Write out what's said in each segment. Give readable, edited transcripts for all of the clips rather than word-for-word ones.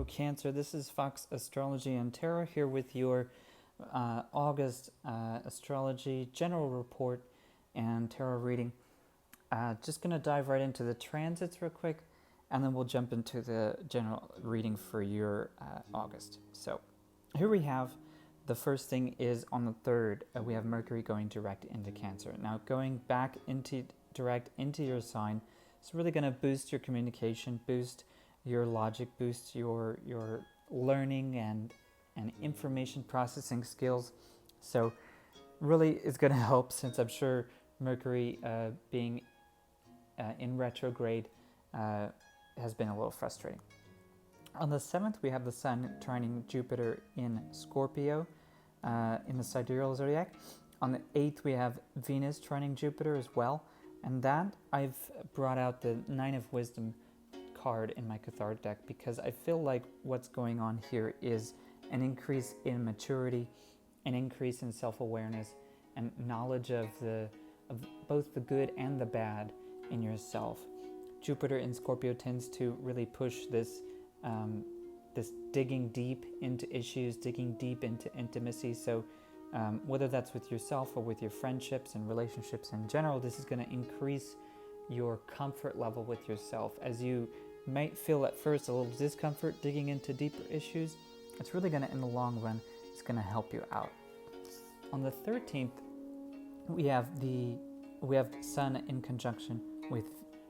Hello Cancer, this is Fox Astrology and Tarot here with your August astrology general report and tarot reading. Just going to dive right into the transits real quick, and then we'll jump into the general reading for your August. So here we have the first thing is on the 3rd, we have Mercury going direct into Cancer. Now going back into direct into your sign, it's really going to boost your communication, boost your logic, boost your learning and information processing skills. So really it's going to help, since I'm sure Mercury being in retrograde has been a little frustrating. On the 7th, we have the Sun trining Jupiter in Scorpio in the sidereal zodiac. On the 8th, we have Venus trining Jupiter as well. And that, I've brought out the Nine of Wisdom card in my cathartic deck because I feel like what's going on here is an increase in maturity, an increase in self-awareness, and knowledge of both the good and the bad in yourself. Jupiter in Scorpio tends to really push this digging deep into issues, digging deep into intimacy. So whether that's with yourself or with your friendships and relationships in general, this is going to increase your comfort level with yourself. As you might feel at first a little discomfort digging into deeper issues, it's really going to, in the long run, it's going to help you out. On the 13th, we have the Sun in conjunction with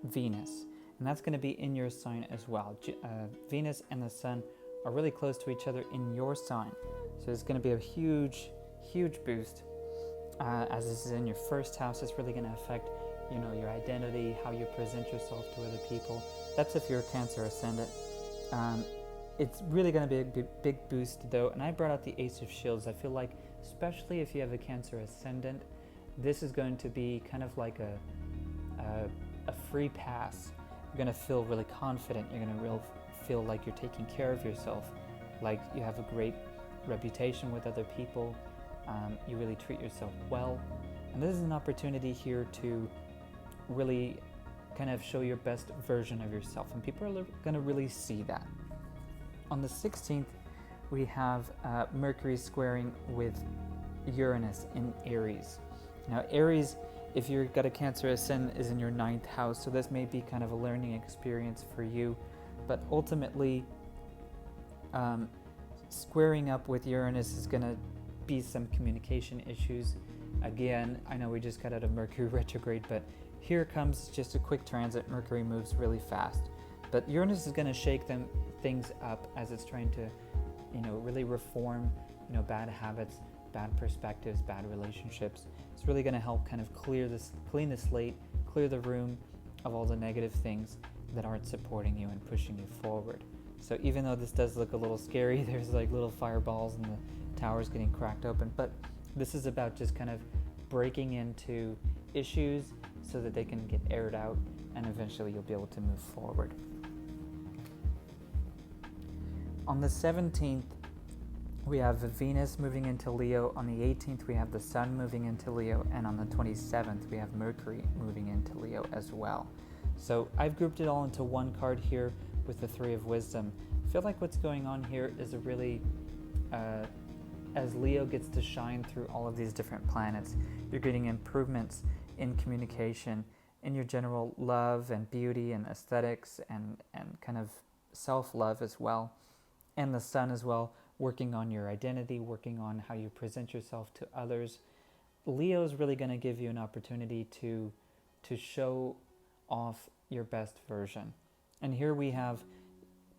Venus, and that's going to be in your sign as well. Venus and the Sun are really close to each other in your sign, so it's going to be a huge boost. As this is in your first house, it's really going to affect your identity, how you present yourself to other people. That's if you're a Cancer ascendant. It's really going to be a big boost though, and I brought out the Ace of Shields. I feel like, especially if you have a Cancer ascendant, this is going to be kind of like a free pass. You're going to feel really confident. You're going to feel like you're taking care of yourself, like you have a great reputation with other people. You really treat yourself well, and this is an opportunity here to really kind of show your best version of yourself, and people are going to really see that. On the 16th, we have Mercury squaring with Uranus in Aries. Now Aries, if you've got a Cancer ascendant, is in your 9th house, so this may be kind of a learning experience for you, but ultimately squaring up with Uranus is going to be some communication issues. Again, I know we just got out of Mercury retrograde, but here comes just a quick transit. Mercury moves really fast, but Uranus is going to shake things up as it's trying to really reform bad habits, bad perspectives, bad relationships. It's really going to help kind of clean the slate, clear the room of all the negative things that aren't supporting you and pushing you forward. So even though this does look a little scary, there's like little fireballs and the towers getting cracked open, but this is about just kind of breaking into issues so that they can get aired out, and eventually you'll be able to move forward. On the 17th, we have Venus moving into Leo. On the 18th, we have the Sun moving into Leo, and on the 27th, we have Mercury moving into Leo as well. So I've grouped it all into one card here with the Three of Wisdom. I feel like what's going on here is a really, as Leo gets to shine through all of these different planets, you're getting improvements in communication, in your general love and beauty and aesthetics and kind of self-love as well. And the Sun as well, working on your identity, working on how you present yourself to others. Leo is really going to give you an opportunity to show off your best version. And here we have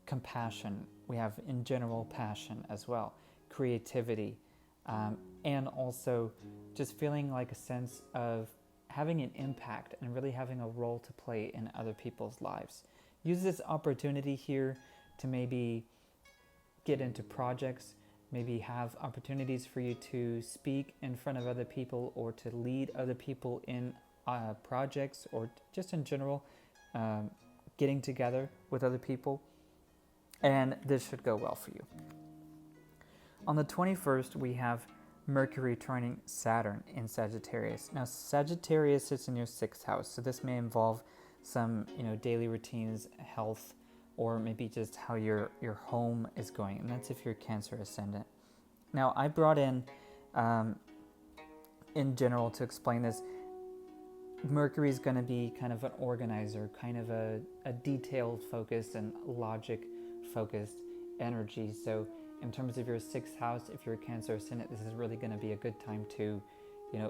compassion, we have in general passion as well, creativity, and also just feeling like a sense of having an impact and really having a role to play in other people's lives. Use this opportunity here to maybe get into projects, maybe have opportunities for you to speak in front of other people or to lead other people in projects, or just in general getting together with other people, and this should go well for you. On the 21st, we have Mercury trining Saturn in Sagittarius. Now Sagittarius sits in your 6th house, so this may involve some daily routines, health, or maybe just how your home is going, and that's if you're Cancer Ascendant. Now, I brought in general, to explain this, Mercury is going to be kind of an organizer, kind of a detailed focused and logic focused energy. So in terms of your 6th house, if you're a Cancer Ascendant, this is really going to be a good time to,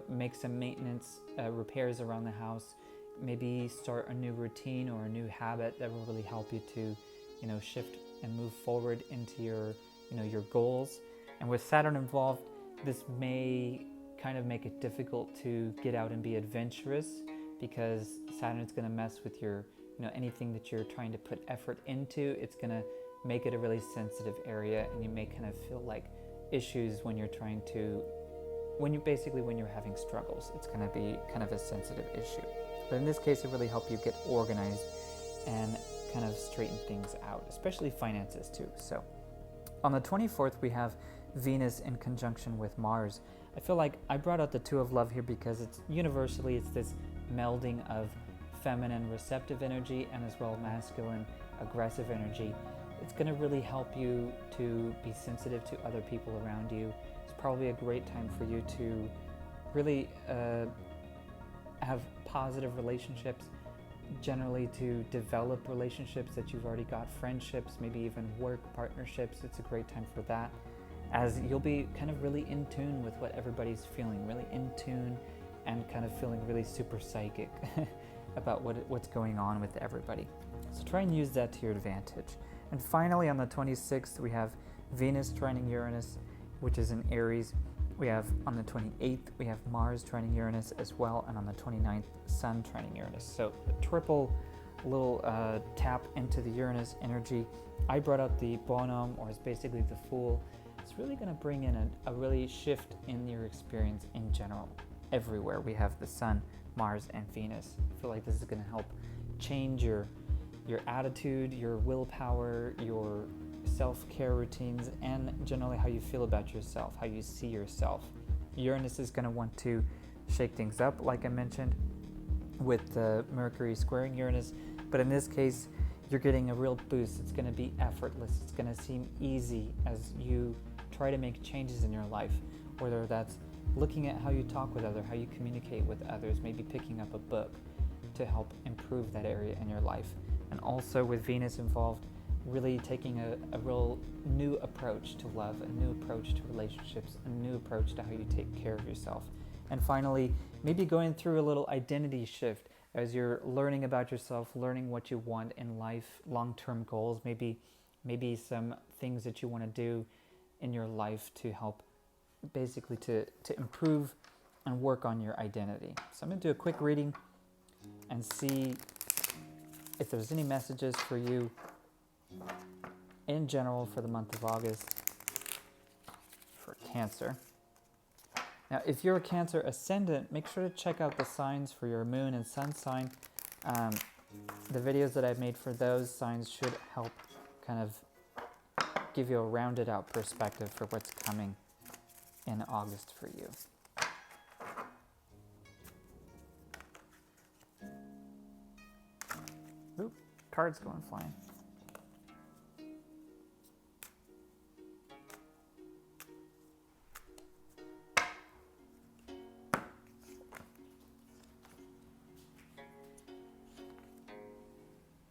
make some maintenance, repairs around the house, maybe start a new routine or a new habit that will really help you to, shift and move forward into your goals. And with Saturn involved, this may kind of make it difficult to get out and be adventurous, because Saturn is going to mess with your, anything that you're trying to put effort into. It's going to make it a really sensitive area, and you may kind of feel like issues when you're having struggles. It's going to be kind of a sensitive issue. But in this case, it really helps you get organized and kind of straighten things out, especially finances too. So on the 24th, we have Venus in conjunction with Mars. I feel like I brought out the Two of Love here because it's this melding of feminine receptive energy and as well masculine aggressive energy. It's going to really help you to be sensitive to other people around you. It's probably a great time for you to really have positive relationships, generally to develop relationships that you've already got, friendships, maybe even work partnerships. It's a great time for that, as you'll be kind of really in tune with what everybody's feeling, really in tune and kind of feeling really super psychic about what's going on with everybody. So try and use that to your advantage. And finally, on the 26th, we have Venus trining Uranus, which is in Aries. We have on the 28th, we have Mars trining Uranus as well, and on the 29th, Sun trining Uranus. So a triple little tap into the Uranus energy. I brought out the Bonhomme, or it's basically the Fool. It's really going to bring in a really shift in your experience in general. Everywhere we have the Sun, Mars, and Venus. I feel like this is going to help change your attitude, your willpower, your self-care routines, and generally how you feel about yourself, how you see yourself. Uranus is going to want to shake things up, like I mentioned, with the Mercury squaring Uranus, but in this case, you're getting a real boost. It's going to be effortless. It's going to seem easy as you try to make changes in your life, whether that's looking at how you talk with others, how you communicate with others, maybe picking up a book to help improve that area in your life. And also with Venus involved, really taking a real new approach to love, a new approach to relationships, a new approach to how you take care of yourself. And finally, maybe going through a little identity shift as you're learning about yourself, learning what you want in life, long-term goals, maybe some things that you want to do in your life to help basically to improve and work on your identity. So I'm going to do a quick reading and see if there's any messages for you in general for the month of August for Cancer. Now, if you're a Cancer Ascendant, make sure to check out the signs for your Moon and Sun sign. The videos that I've made for those signs should help kind of give you a rounded out perspective for what's coming in August for you. Oop, cards going flying.